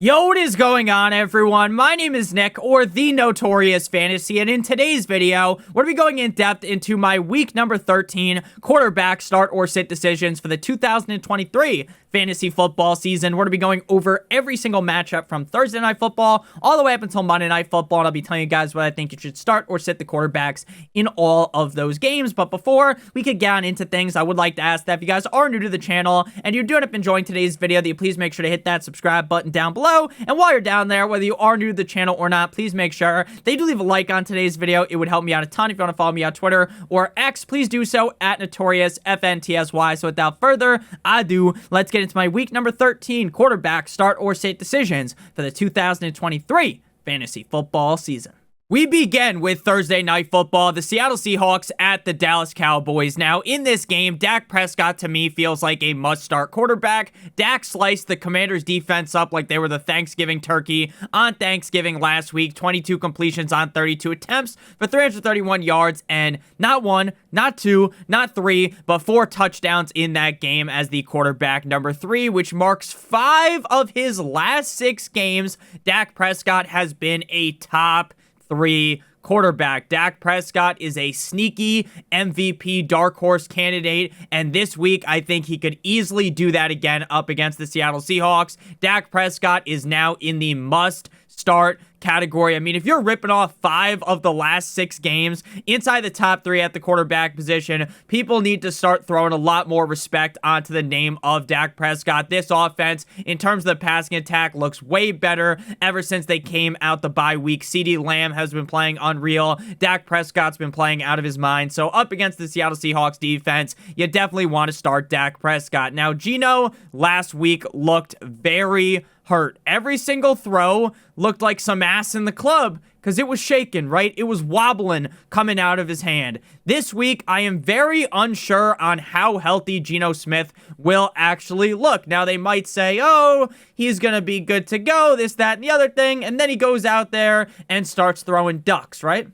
Yo, what is going on, everyone? My name is Nick, or the Notorious Fantasy, and in today's video, we're going to be going in depth into my week number 13 quarterback start or sit decisions for the 2023 fantasy football season. We're going to be going over every single matchup from Thursday Night Football all the way up until Monday Night Football, and I'll be telling you guys what I think you should start or sit the quarterbacks in all of those games. But before we could get on into things, I would like to ask that if you guys are new to the channel and you do end up enjoying today's video, that you please make sure to hit that subscribe button down below. And while you're down there, whether you are new to the channel or not, please make sure that you do leave a like on today's video. It would help me out a ton. If you want to follow me on Twitter or X, please do so at NotoriousFantasy. So without further ado, let's get into my week number 13 quarterback start or sit decisions for the 2023 fantasy football season. We begin with Thursday Night Football, the Seattle Seahawks at the Dallas Cowboys. Now, in this game, Dak Prescott, to me, feels like a must-start quarterback. Dak sliced the Commanders' defense up like they were the Thanksgiving turkey on Thanksgiving last week. 22 completions on 32 attempts for 331 yards and not one, not two, not three, but 4 touchdowns in that game as the quarterback number 3, which marks 5 of his last 6 games. Dak Prescott has been a top 3 quarterback. Dak Prescott is a sneaky MVP dark horse candidate, and this week I think he could easily do that again up against the Seattle Seahawks. Dak Prescott is now in the must start category. I mean, if you're ripping off 5 of the last 6 games inside the top 3 at the quarterback position, people need to start throwing a lot more respect onto the name of Dak Prescott. This offense, in terms of the passing attack, looks way better ever since they came out the bye week. CeeDee Lamb has been playing unreal. Dak Prescott's been playing out of his mind. So up against the Seattle Seahawks defense, you definitely want to start Dak Prescott. Now, Geno last week looked very hurt. Every single throw looked like some ass in the club because it was shaking, right? It was wobbling coming out of his hand. This week, I am very unsure on how healthy Geno Smith will actually look. Now, they might say, oh, he's going to be good to go, this, that, and the other thing, and then he goes out there and starts throwing ducks, right?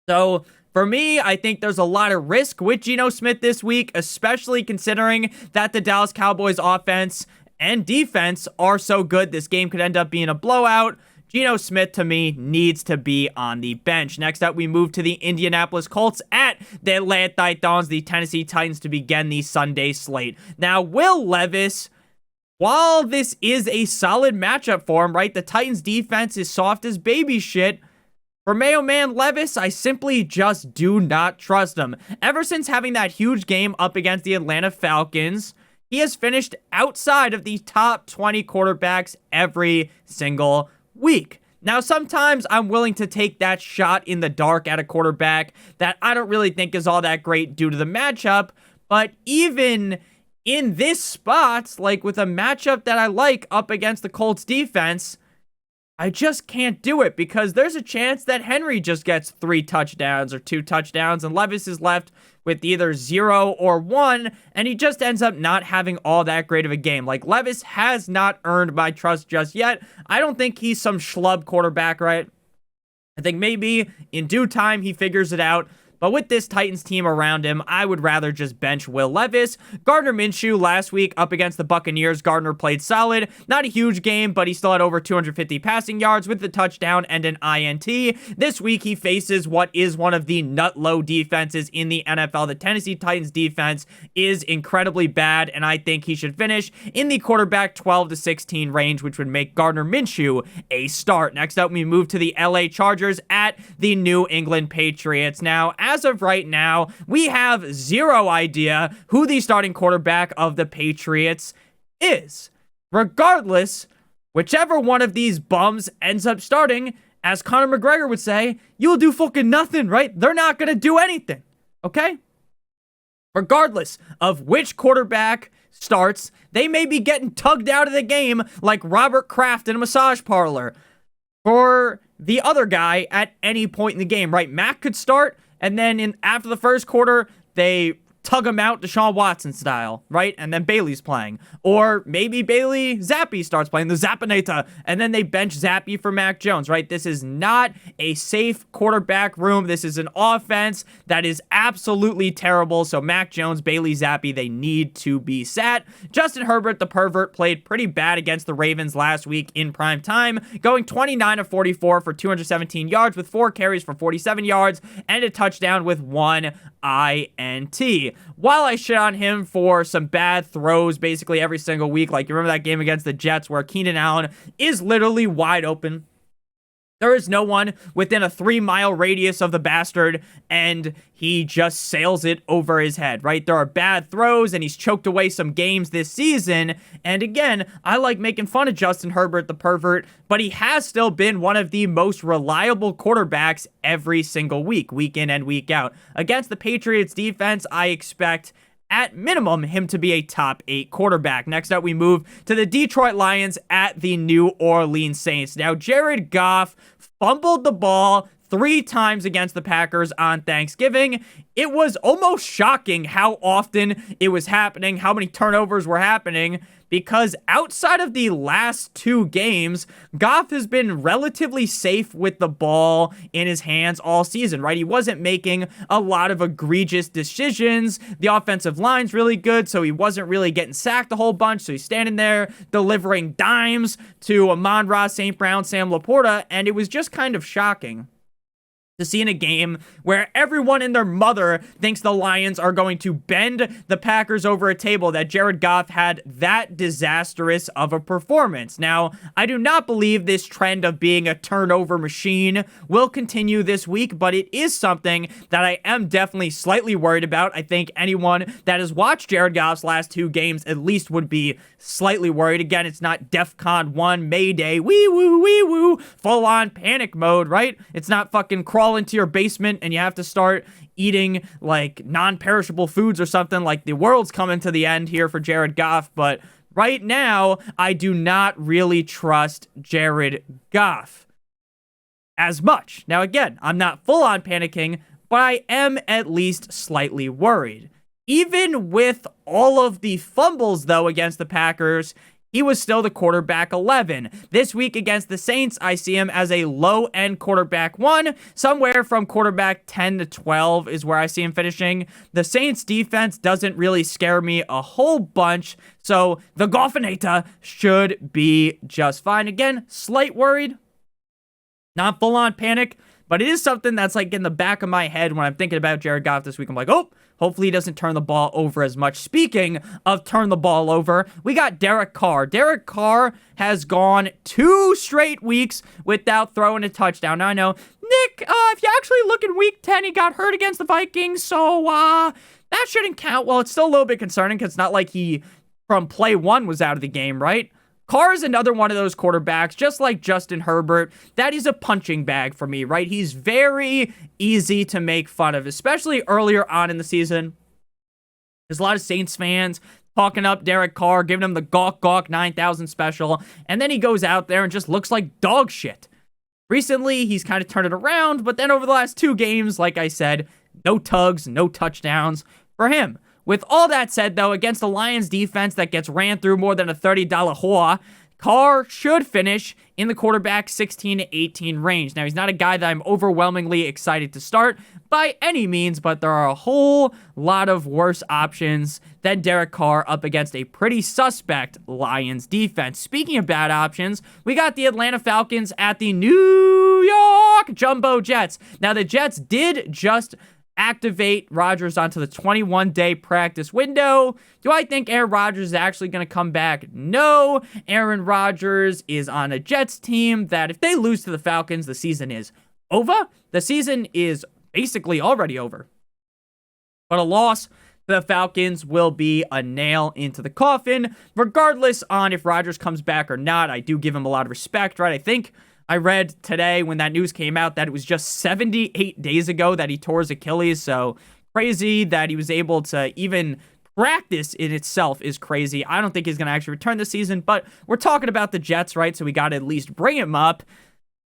So for me, I think there's a lot of risk with Geno Smith this week, especially considering that the Dallas Cowboys offense and defense are so good. This game could end up being a blowout. Geno Smith, to me, needs to be on the bench. Next up, we move to the Indianapolis Colts at the Atlanta Titans, the Tennessee Titans, to begin the Sunday slate. Now, Will Levis, while this is a solid matchup for him, right? The Titans defense is soft as baby shit. For Mayo Man Levis, I simply just do not trust him. Ever since having that huge game up against the Atlanta Falcons, he has finished outside of the top 20 quarterbacks every single week. Now, sometimes I'm willing to take that shot in the dark at a quarterback that I don't really think is all that great due to the matchup, but even in this spot, like with a matchup that I like up against the Colts defense, I just can't do it because there's a chance that Henry just gets 3 touchdowns or 2 touchdowns and Levis is left with either 0 or 1, and he just ends up not having all that great of a game. Like, Levis has not earned my trust just yet. I don't think he's some schlub quarterback, right? I think maybe in due time he figures it out. But with this Titans team around him, I would rather just bench Will Levis. Gardner Minshew last week up against the Buccaneers. Gardner played solid. Not a huge game, but he still had over 250 passing yards with the touchdown and an INT. This week, he faces what is one of the nut-low defenses in the NFL. The Tennessee Titans defense is incredibly bad, and I think he should finish in the quarterback 12 to 16 range, which would make Gardner Minshew a start. Next up, we move to the LA Chargers at the New England Patriots. Now, as of right now, we have 0 idea who the starting quarterback of the Patriots is. Regardless, whichever one of these bums ends up starting, as Conor McGregor would say, you'll do fucking nothing, right? They're not going to do anything, okay? Regardless of which quarterback starts, they may be getting tugged out of the game like Robert Kraft in a massage parlor for the other guy at any point in the game, right? Mac could start, and then after the first quarter, they tug him out Deshaun Watson style, right? And then Bailey's playing. Or maybe Bailey Zappi starts playing, the Zappinator, and then they bench Zappi for Mac Jones, right? This is not a safe quarterback room. This is an offense that is absolutely terrible. So Mac Jones, Bailey Zappi, they need to be sat. Justin Herbert, the pervert, played pretty bad against the Ravens last week in prime time, going 29 of 44 for 217 yards with 4 carries for 47 yards and a touchdown with 1 INT. While I shit on him for some bad throws basically every single week, like you remember that game against the Jets where Keenan Allen is literally wide open. There is no one within a 3-mile radius of the bastard, and he just sails it over his head, right? There are bad throws, and he's choked away some games this season. And again, I like making fun of Justin Herbert, the pervert, but he has still been one of the most reliable quarterbacks every single week in and week out. Against the Patriots defense, I expect at minimum him to be a top 8 quarterback. Next up, we move to the Detroit Lions at the New Orleans Saints. Now, Jared Goff fumbled the ball 3 times against the Packers on Thanksgiving. It was almost shocking how often it was happening, how many turnovers were happening, because outside of the last 2 games, Goff has been relatively safe with the ball in his hands all season, right? He wasn't making a lot of egregious decisions. The offensive line's really good, so he wasn't really getting sacked a whole bunch, so he's standing there delivering dimes to Amon-Ra, St. Brown, Sam Laporta, and it was just kind of shocking to see in a game where everyone and their mother thinks the Lions are going to bend the Packers over a table, that Jared Goff had that disastrous of a performance. Now, I do not believe this trend of being a turnover machine will continue this week, but it is something that I am definitely slightly worried about. I think anyone that has watched Jared Goff's last 2 games at least would be slightly worried. Again, it's not DEFCON 1 Mayday, wee-woo, full-on panic mode, right? It's not fucking crawl into your basement and you have to start eating like non-perishable foods or something. Like the world's coming to the end here for Jared Goff, but right now I do not really trust Jared Goff as much. Now again, I'm not full on panicking, but I am at least slightly worried. Even with all of the fumbles though against the Packers, he was still the quarterback 11. This week against the Saints, I see him as a low-end quarterback 1. Somewhere from quarterback 10 to 12 is where I see him finishing. The Saints defense doesn't really scare me a whole bunch, so the Goffinator should be just fine. Again, slight worried, not full-on panic, but it is something that's like in the back of my head when I'm thinking about Jared Goff this week. I'm like, oh, hopefully he doesn't turn the ball over as much. Speaking of turn the ball over, we got Derek Carr. Derek Carr has gone 2 straight weeks without throwing a touchdown. Now, I know, Nick, if you actually look in week 10, he got hurt against the Vikings, so that shouldn't count. Well, it's still a little bit concerning because it's not like he, from play 1, was out of the game, right? Carr is another one of those quarterbacks, just like Justin Herbert, that is a punching bag for me, right? He's very easy to make fun of, especially earlier on in the season. There's a lot of Saints fans talking up Derek Carr, giving him the gawk 9,000 special, and then he goes out there and just looks like dog shit. Recently, he's kind of turned it around, but then over the last 2 games, like I said, no tugs, no touchdowns for him. With all that said, though, against the Lions defense that gets ran through more than a $30 whore, Carr should finish in the quarterback 16 to 18 range. Now, he's not a guy that I'm overwhelmingly excited to start by any means, but there are a whole lot of worse options than Derek Carr up against a pretty suspect Lions defense. Speaking of bad options, we got the Atlanta Falcons at the New York Jumbo Jets. Now, the Jets did just activate Rodgers onto the 21-day practice window. Do I think Aaron Rodgers is actually going to come back? No. Aaron Rodgers is on a Jets team that if they lose to the Falcons, the season is over. The season is basically already over. But a loss to the Falcons will be a nail into the coffin, regardless on if Rodgers comes back or not. I do give him a lot of respect, right? I think I read today when that news came out that it was just 78 days ago that he tore his Achilles, so crazy that he was able to even practice in itself is crazy. I don't think he's going to actually return this season, but we're talking about the Jets, right? So we got to at least bring him up.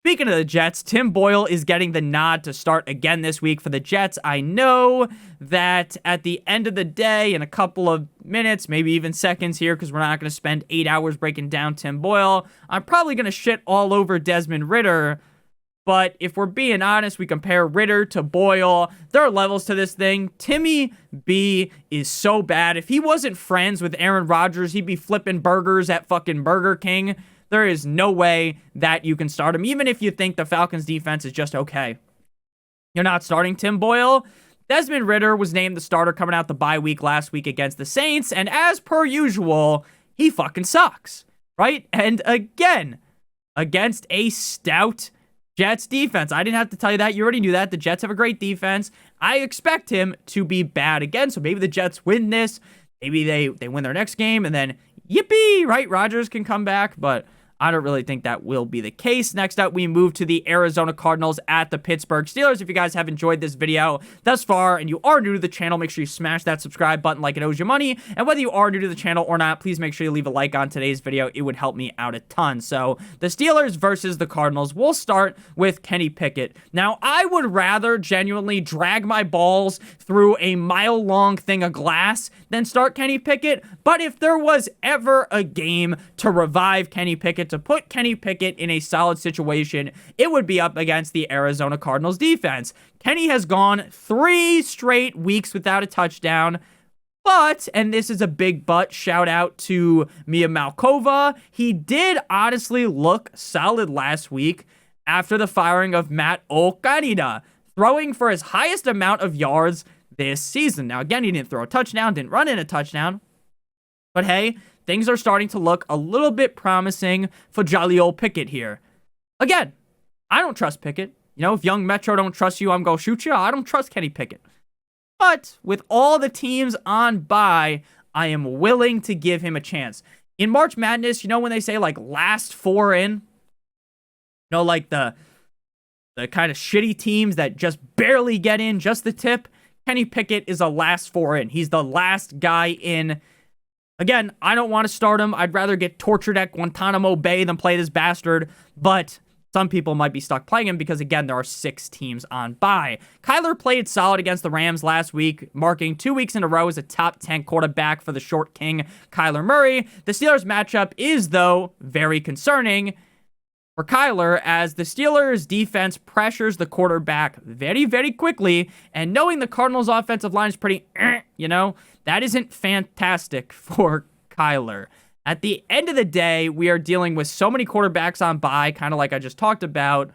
Speaking of the Jets, Tim Boyle is getting the nod to start again this week for the Jets. I know that at the end of the day, in a couple of minutes, maybe even seconds here, because we're not going to spend 8 hours breaking down Tim Boyle, I'm probably going to shit all over Desmond Ridder. But if we're being honest, we compare Ridder to Boyle. There are levels to this thing. Timmy B is so bad. If he wasn't friends with Aaron Rodgers, he'd be flipping burgers at fucking Burger King. There is no way that you can start him, even if you think the Falcons defense is just okay. You're not starting Tim Boyle. Desmond Ridder was named the starter coming out the bye week last week against the Saints, and as per usual, he fucking sucks, right? And again, against a stout Jets defense. I didn't have to tell you that. You already knew that. The Jets have a great defense. I expect him to be bad again, so maybe the Jets win this. Maybe they win their next game, and then yippee, right? Rodgers can come back, but I don't really think that will be the case. Next up, we move to the Arizona Cardinals at the Pittsburgh Steelers. If you guys have enjoyed this video thus far and you are new to the channel, make sure you smash that subscribe button like it owes you money. And whether you are new to the channel or not, please make sure you leave a like on today's video. It would help me out a ton. So the Steelers versus the Cardinals. We'll start with Kenny Pickett. Now, I would rather genuinely drag my balls through a mile-long thing of glass than start Kenny Pickett. But if there was ever a game to revive Kenny Pickett, to put Kenny Pickett in a solid situation, it would be up against the Arizona Cardinals defense. Kenny has gone 3 straight weeks without a touchdown, but, and this is a big but, shout out to Mia Malkova, he did honestly look solid last week after the firing of Matt Okanida, throwing for his highest amount of yards this season. Now, again, he didn't throw a touchdown, didn't run in a touchdown, but hey, things are starting to look a little bit promising for jolly old Pickett here. Again, I don't trust Pickett. You know, if Young Metro don't trust you, I'm going to shoot you. I don't trust Kenny Pickett. But with all the teams on bye, I am willing to give him a chance. In March Madness, you know when they say, like, last 4 in? You know, like the kind of shitty teams that just barely get in, just the tip? Kenny Pickett is a last 4 in. He's the last guy in. Again, I don't want to start him. I'd rather get tortured at Guantanamo Bay than play this bastard. But some people might be stuck playing him because, again, there are 6 teams on bye. Kyler played solid against the Rams last week, marking 2 weeks in a row as a top 10 quarterback for the short king, Kyler Murray. The Steelers matchup is, though, very concerning for Kyler, as the Steelers defense pressures the quarterback very, very quickly, and knowing the Cardinals offensive line is pretty, that isn't fantastic for Kyler. At the end of the day, we are dealing with so many quarterbacks on bye, kind of like I just talked about.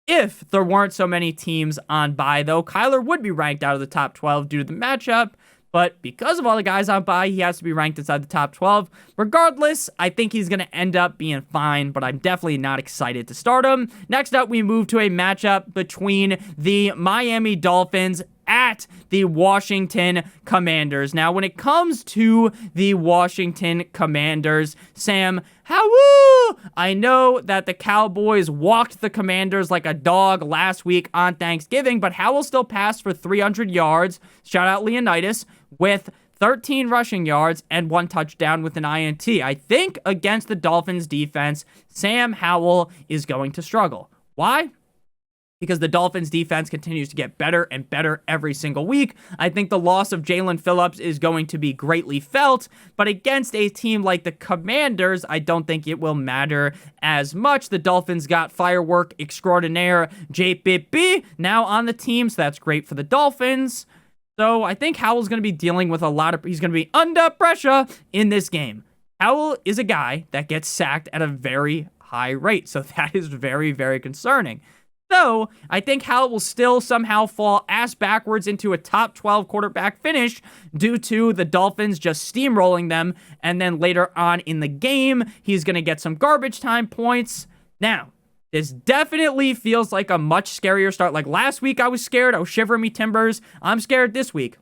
If there weren't so many teams on bye, though, Kyler would be ranked out of the top 12 due to the matchup. But because of all the guys on bye, he has to be ranked inside the top 12. Regardless, I think he's going to end up being fine, but I'm definitely not excited to start him. Next up, we move to a matchup between the Miami Dolphins at the Washington Commanders. Now, when it comes to the Washington Commanders, Sam, I know that the Cowboys walked the Commanders like a dog last week on Thanksgiving, but Howell still passed for 300 yards, shout out Leonidas, with 13 rushing yards and 1 touchdown with an INT. I think against the Dolphins defense, Sam Howell is going to struggle. Why? Because the Dolphins defense continues to get better and better every single week. I think the loss of Jalen Phillips is going to be greatly felt, but against a team like the Commanders, I don't think it will matter as much. The Dolphins got firework extraordinaire JPP now on the team, so that's great for the Dolphins. So I think Howell's going to be dealing with he's going to be under pressure in this game. Howell is a guy that gets sacked at a very high rate, so that is very, very concerning. So, I think Howell will still somehow fall ass backwards into a top 12 quarterback finish due to the Dolphins just steamrolling them, and then later on in the game, he's going to get some garbage time points. Now, this definitely feels like a much scarier start. Like last week, I was scared. I was shivering me timbers. I'm scared this week.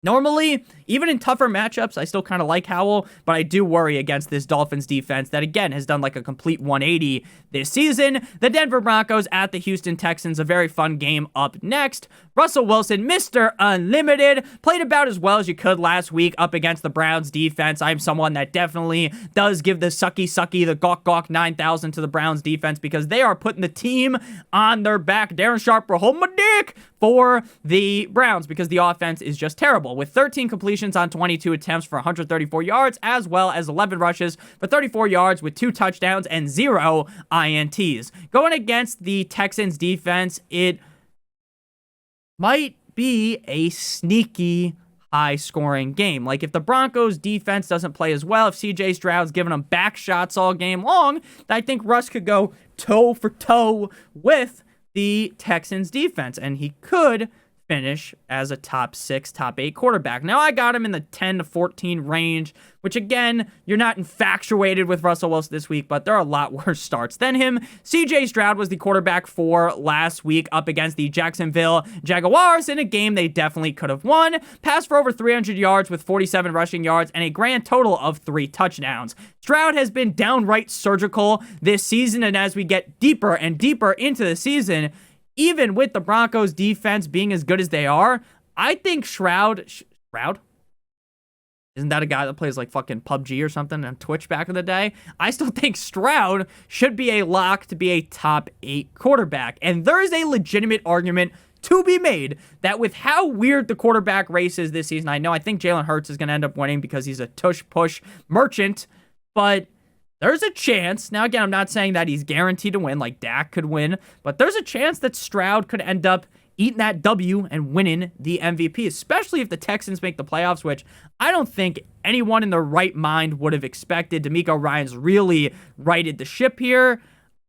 Normally, even in tougher matchups, I still kind of like Howell, but I do worry against this Dolphins defense that, again, has done like a complete 180 this season. The Denver Broncos at the Houston Texans, a very fun game up next. Russell Wilson, Mr. Unlimited, played about as well as you could last week up against the Browns defense. I'm someone that definitely does give the sucky, the gawk 9,000 to the Browns defense because they are putting the team on their back. Darren Sharper, hold my dick for the Browns because the offense is just terrible. With 13 completions on 22 attempts for 134 yards, as well as 11 rushes for 34 yards with 2 touchdowns and 0 INTs. Going against the Texans defense, it might be a sneaky high-scoring game. Like, if the Broncos defense doesn't play as well, if CJ Stroud's giving them back shots all game long, I think Russ could go toe for toe with the Texans defense, and he could finish as a top 6, top 8 quarterback. Now, I got him in the 10 to 14 range, which, again, you're not infatuated with Russell Wilson this week, but there are a lot worse starts than him. CJ Stroud was the quarterback for last week up against the Jacksonville Jaguars in a game they definitely could have won. Passed for over 300 yards with 47 rushing yards and a grand total of 3 touchdowns. Stroud has been downright surgical this season, and as we get deeper and deeper into the season, even with the Broncos defense being as good as they are, I think Stroud? Isn't that a guy that plays like fucking PUBG or something on Twitch back in the day? I still think Stroud should be a lock to be a top 8 quarterback. And there is a legitimate argument to be made that with how weird the quarterback race is this season, I think Jalen Hurts is going to end up winning because he's a tush-push merchant, but there's a chance. Now, again, I'm not saying that he's guaranteed to win, like Dak could win, but there's a chance that Stroud could end up eating that W and winning the MVP, especially if the Texans make the playoffs, which I don't think anyone in their right mind would have expected. DeMeco Ryans really righted the ship here.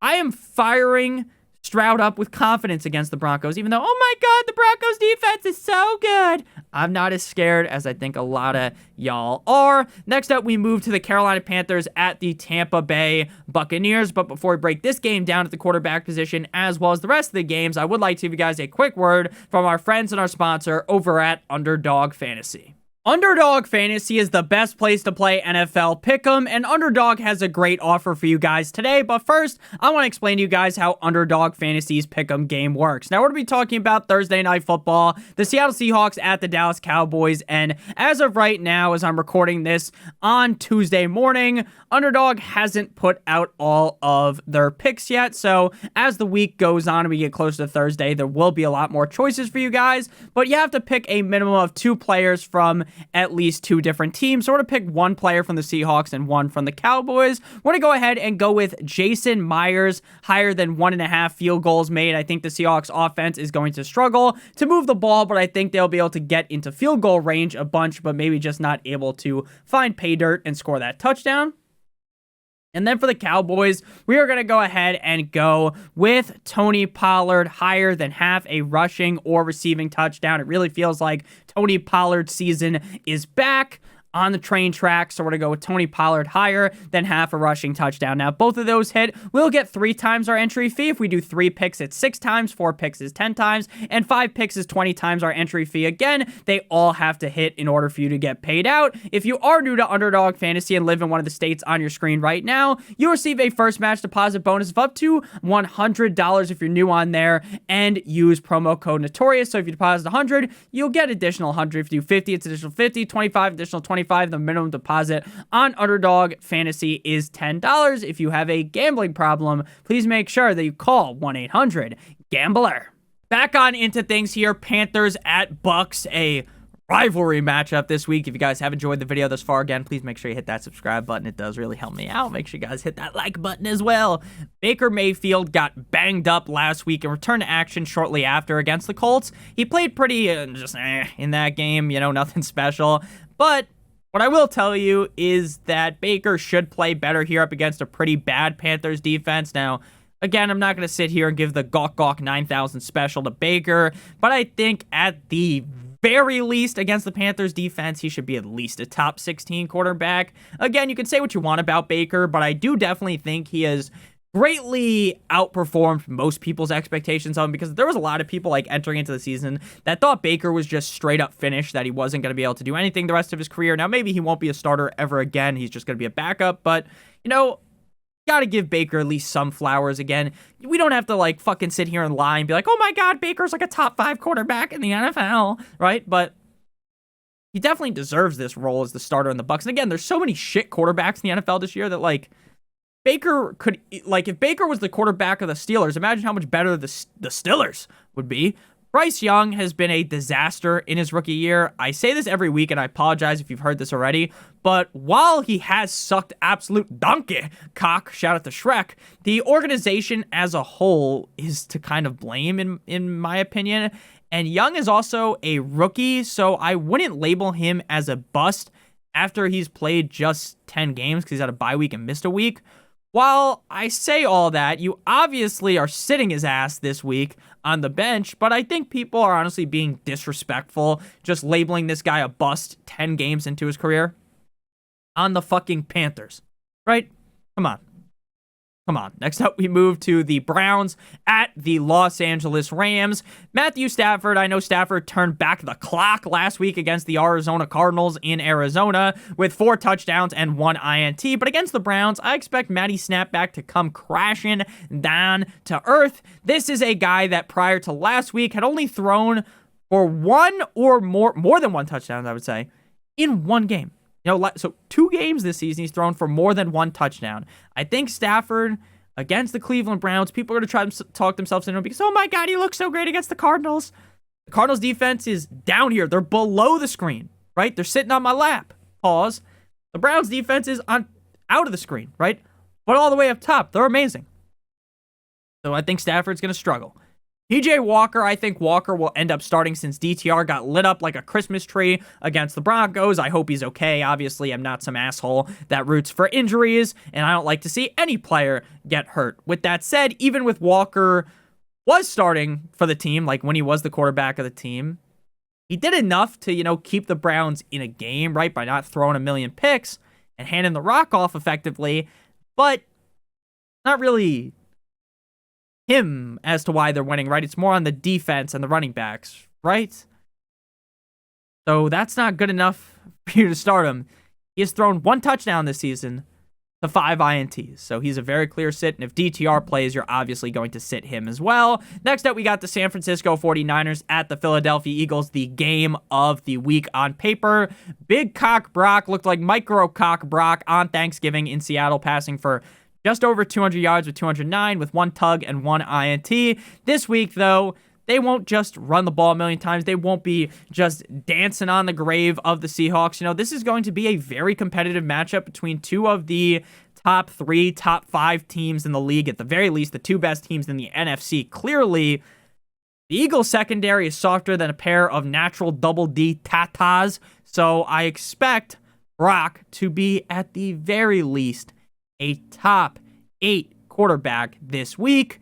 I am firing Stroud up with confidence against the Broncos, even though, oh my God, the Broncos defense is so good. I'm not as scared as I think a lot of y'all are. Next up, we move to the Carolina Panthers at the Tampa Bay Buccaneers. But before we break this game down at the quarterback position, as well as the rest of the games, I would like to give you guys a quick word from our friends and our sponsor over at Underdog Fantasy. Underdog Fantasy is the best place to play NFL Pick'em, and Underdog has a great offer for you guys today. But first, I want to explain to you guys how Underdog Fantasy's Pick'em game works. Now, we're going to be talking about Thursday Night Football, the Seattle Seahawks at the Dallas Cowboys, and as of right now, as I'm recording this on Tuesday morning, Underdog hasn't put out all of their picks yet. So, as the week goes on and we get closer to Thursday, there will be a lot more choices for you guys, but you have to pick a minimum of 2 players from at least 2 different teams. So we're going to pick 1 player from the Seahawks and 1 from the Cowboys. We're going to go ahead and go with Jason Myers, higher than 1.5 field goals made. I think the Seahawks offense is going to struggle to move the ball, but I think they'll be able to get into field goal range a bunch, but maybe just not able to find pay dirt and score that touchdown. And then for the Cowboys, we are going to go ahead and go with Tony Pollard, higher than half a rushing or receiving touchdown. It really feels like Tony Pollard's season is back on the train track, so we're going to go with Tony Pollard higher than half a rushing touchdown. Now, if both of those hit, we'll get 3 times our entry fee. If we do 3 picks, it's 6 times, 4 picks is 10 times, and 5 picks is 20 times our entry fee. Again, they all have to hit in order for you to get paid out. If you are new to Underdog Fantasy and live in one of the states on your screen right now, you receive a first match deposit bonus of up to $100 if you're new on there, and use promo code Notorious. So if you deposit $100, you'll get additional $100. If you do $50, it's additional $50, $25, additional $25. The minimum deposit on Underdog Fantasy is $10. If you have a gambling problem, please make sure that you call 1-800-GAMBLER. Back on into things here. Panthers at Bucks, a rivalry matchup this week. If you guys have enjoyed the video thus far, again, please make sure you hit that subscribe button. It does really help me out. Make sure you guys hit that like button as well. Baker Mayfield got banged up last week and returned to action shortly after against the Colts. He played pretty in that game, nothing special. But what I will tell you is that Baker should play better here up against a pretty bad Panthers defense. Now, again, I'm not going to sit here and give the gawk 9,000 special to Baker, but I think at the very least against the Panthers defense, he should be at least a top 16 quarterback. Again, you can say what you want about Baker, but I do definitely think he has greatly outperformed most people's expectations on him, because there was a lot of people like entering into the season that thought Baker was just straight up finished, that he wasn't going to be able to do anything the rest of his career. Now, maybe he won't be a starter ever again. He's just going to be a backup, but got to give Baker at least some flowers again. We don't have to like fucking sit here and lie and be like, oh my God, Baker's like a top 5 quarterback in the NFL, right? But he definitely deserves this role as the starter in the Bucs. And again, there's so many shit quarterbacks in the NFL this year that like Baker could, like, if Baker was the quarterback of the Steelers, imagine how much better the Steelers would be. Bryce Young has been a disaster in his rookie year. I say this every week, and I apologize if you've heard this already, but while he has sucked absolute donkey cock, shout out to Shrek, the organization as a whole is to kind of blame, in my opinion. And Young is also a rookie, so I wouldn't label him as a bust after he's played just 10 games because he's had a bye week and missed a week. While I say all that, you obviously are sitting his ass this week on the bench, but I think people are honestly being disrespectful just labeling this guy a bust 10 games into his career on the fucking Panthers, right? Come on. Next up, we move to the Browns at the Los Angeles Rams. Matthew Stafford, I know Stafford turned back the clock last week against the Arizona Cardinals in Arizona with 4 touchdowns and 1 INT. But against the Browns, I expect Matty Snapback to come crashing down to earth. This is a guy that prior to last week had only thrown for one or more than 1 touchdown, I would say, in 1 game. So 2 games this season, he's thrown for more than 1 touchdown. I think Stafford against the Cleveland Browns, people are going to try to talk themselves into it because, oh my God, he looks so great against the Cardinals. The Cardinals defense is down here. They're below the screen, right? They're sitting on my lap. Pause. The Browns defense is out of the screen, right? But all the way up top. They're amazing. So I think Stafford's going to struggle. PJ Walker, I think Walker will end up starting since DTR got lit up like a Christmas tree against the Broncos. I hope he's okay. Obviously, I'm not some asshole that roots for injuries, and I don't like to see any player get hurt. With that said, even with Walker was starting for the team, like when he was the quarterback of the team, he did enough to, keep the Browns in a game, right, by not throwing a million picks and handing the rock off effectively, but not really him as to why they're winning, right? It's more on the defense and the running backs, right? So that's not good enough for you to start him. He has thrown 1 touchdown this season to 5 INTs, so he's a very clear sit, and if DTR plays, you're obviously going to sit him as well. Next up, we got the San Francisco 49ers at the Philadelphia Eagles, the game of the week on paper. Big Cock Brock looked like Micro Cock Brock on Thanksgiving in Seattle, passing for just over 200 yards with 209 with 1 tug and 1 INT. This week, though, they won't just run the ball a million times. They won't be just dancing on the grave of the Seahawks. This is going to be a very competitive matchup between 2 of the top 3, top 5 teams in the league. At the very least, the 2 best teams in the NFC. Clearly, the Eagles secondary is softer than a pair of natural double D tatas. So I expect Brock to be at the very least a top 8 quarterback this week.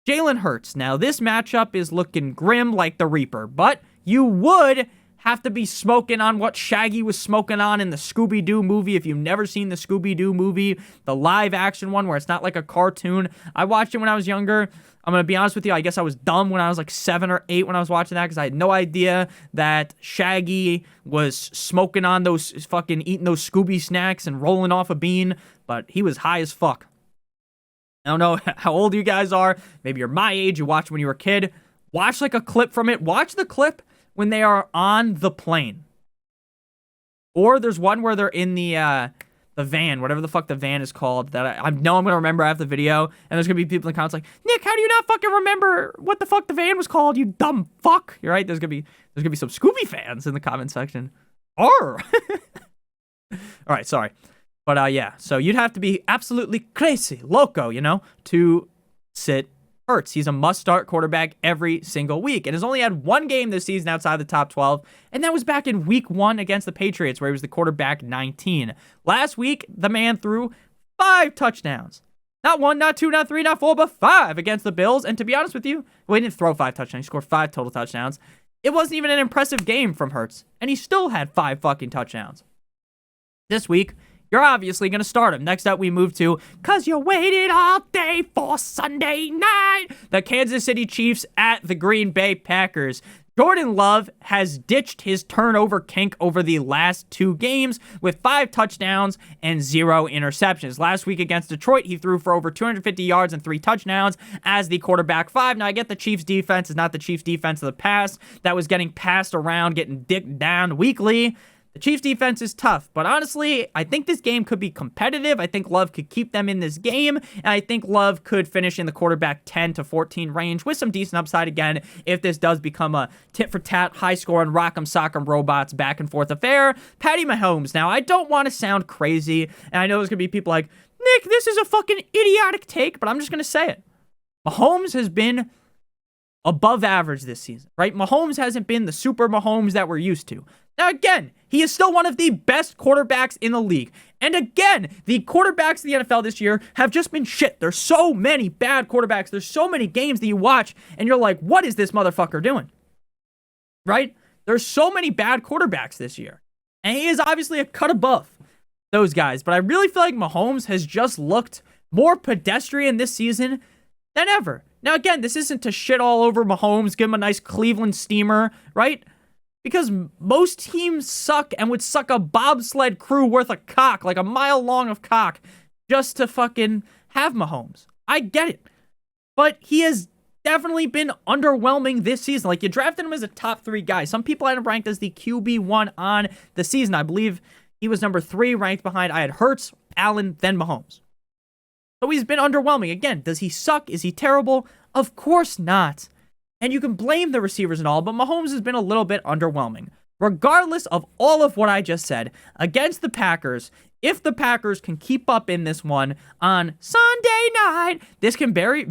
Jalen Hurts. Now, this matchup is looking grim like the Reaper, but you would have to be smoking on what Shaggy was smoking on in the Scooby-Doo movie. If you've never seen the Scooby-Doo movie, the live-action one where it's not like a cartoon, I watched it when I was younger. I'm going to be honest with you, I guess I was dumb when I was like 7 or 8 when I was watching that because I had no idea that Shaggy was smoking on those fucking eating those Scooby snacks and rolling off a bean, but he was high as fuck. I don't know how old you guys are. Maybe you're my age. You watched when you were a kid. Watch like a clip from it. Watch the clip when they are on the plane. Or there's one where they're in the van, whatever the fuck the van is called, that I know I'm going to remember after the video. And there's going to be people in the comments like, Nick, how do you not fucking remember what the fuck the van was called, you dumb fuck? You're right. There's going to be some Scooby fans in the comment section. Arr! All right, sorry. But yeah, so you'd have to be absolutely crazy, loco, to sit Hurts. He's a must-start quarterback every single week and has only had 1 game this season outside the top 12, and that was back in week 1 against the Patriots where he was the quarterback 19. Last week, the man threw 5 touchdowns. Not 1, not 2, not 3, not 4, but 5 against the Bills, and to be honest with you, well, he didn't throw 5 touchdowns. He scored 5 total touchdowns. It wasn't even an impressive game from Hurts, and he still had 5 fucking touchdowns. This week, you're obviously going to start him. Next up, we move to, cause you waited all day for Sunday night, the Kansas City Chiefs at the Green Bay Packers. Jordan Love has ditched his turnover kink over the last 2 games with 5 touchdowns and 0 interceptions. Last week against Detroit, he threw for over 250 yards and 3 touchdowns as the quarterback 5. Now, I get the Chiefs' defense is not the Chiefs' defense of the past that was getting passed around, getting dicked down weekly. The Chiefs' defense is tough, but honestly, I think this game could be competitive. I think Love could keep them in this game, and I think Love could finish in the quarterback 10 to 14 range with some decent upside again if this does become a tit-for-tat, high-scoring, rock'em sock'em robots back-and-forth affair. Patty Mahomes. Now, I don't want to sound crazy, and I know there's going to be people like, Nick, this is a fucking idiotic take, but I'm just going to say it. Mahomes has been above average this season, right? Mahomes hasn't been the super Mahomes that we're used to. Now, again, he is still one of the best quarterbacks in the league. And again, the quarterbacks in the NFL this year have just been shit. There's so many bad quarterbacks. There's so many games that you watch, and you're like, what is this motherfucker doing? Right? There's so many bad quarterbacks this year. And he is obviously a cut above those guys. But I really feel like Mahomes has just looked more pedestrian this season than ever. Now, again, this isn't to shit all over Mahomes, give him a nice Cleveland steamer, right? Because most teams suck and would suck a bobsled crew worth of cock, like a mile long of cock, just to fucking have Mahomes. I get it. But he has definitely been underwhelming this season. Like, you drafted him as a top 3 guy. Some people had him ranked as the QB1 on the season. I believe he was number 3, ranked behind, I had Hurts, Allen, then Mahomes. So he's been underwhelming. Again, does he suck? Is he terrible? Of course not. And you can blame the receivers and all, but Mahomes has been a little bit underwhelming. Regardless of all of what I just said, against the Packers, if the Packers can keep up in this one on Sunday night, this could very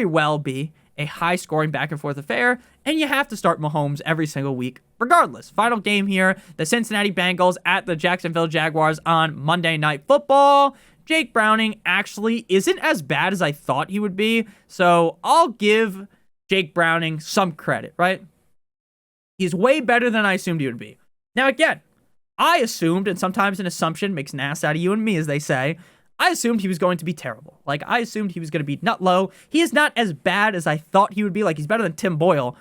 well be a high-scoring back-and-forth affair, and you have to start Mahomes every single week regardless. Final game here, the Cincinnati Bengals at the Jacksonville Jaguars on Monday Night Football. Jake Browning actually isn't as bad as I thought he would be, so I'll give Jake Browning some credit, right? He's way better than I assumed he would be. Now, again, I assumed, and sometimes an assumption makes an ass out of you and me, as they say, I assumed he was going to be terrible. Like, I assumed he was going to be nut low. He is not as bad as I thought he would be. Like, he's better than Tim Boyle.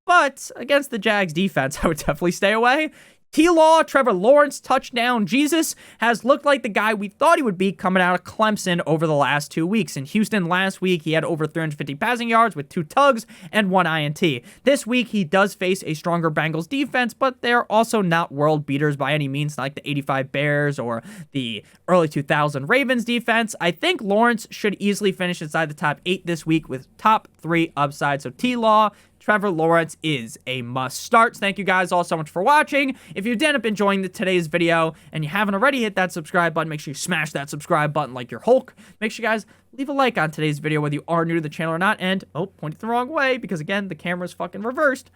But against the Jags defense, I would definitely stay away. T-Law, Trevor Lawrence, touchdown. Jesus has looked like the guy we thought he would be coming out of Clemson over the last 2 weeks. In Houston last week, he had over 350 passing yards with 2 tugs and 1 INT. This week, he does face a stronger Bengals defense, but they're also not world beaters by any means, like the 85 Bears or the early 2000 Ravens defense. I think Lawrence should easily finish inside the top 8 this week with top 3 upside. So T-Law, Trevor Lawrence is a must start. Thank you guys all so much for watching. If you did end up enjoying today's video and you haven't already hit that subscribe button, make sure you smash that subscribe button like you're Hulk. Make sure you guys leave a like on today's video whether you are new to the channel or not. And, pointed the wrong way because, again, the camera's fucking reversed.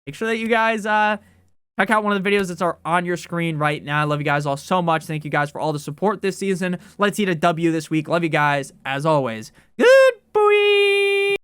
Make sure that you guys check out one of the videos that's on your screen right now. I love you guys all so much. Thank you guys for all the support this season. Let's eat a W this week. Love you guys, as always. Good.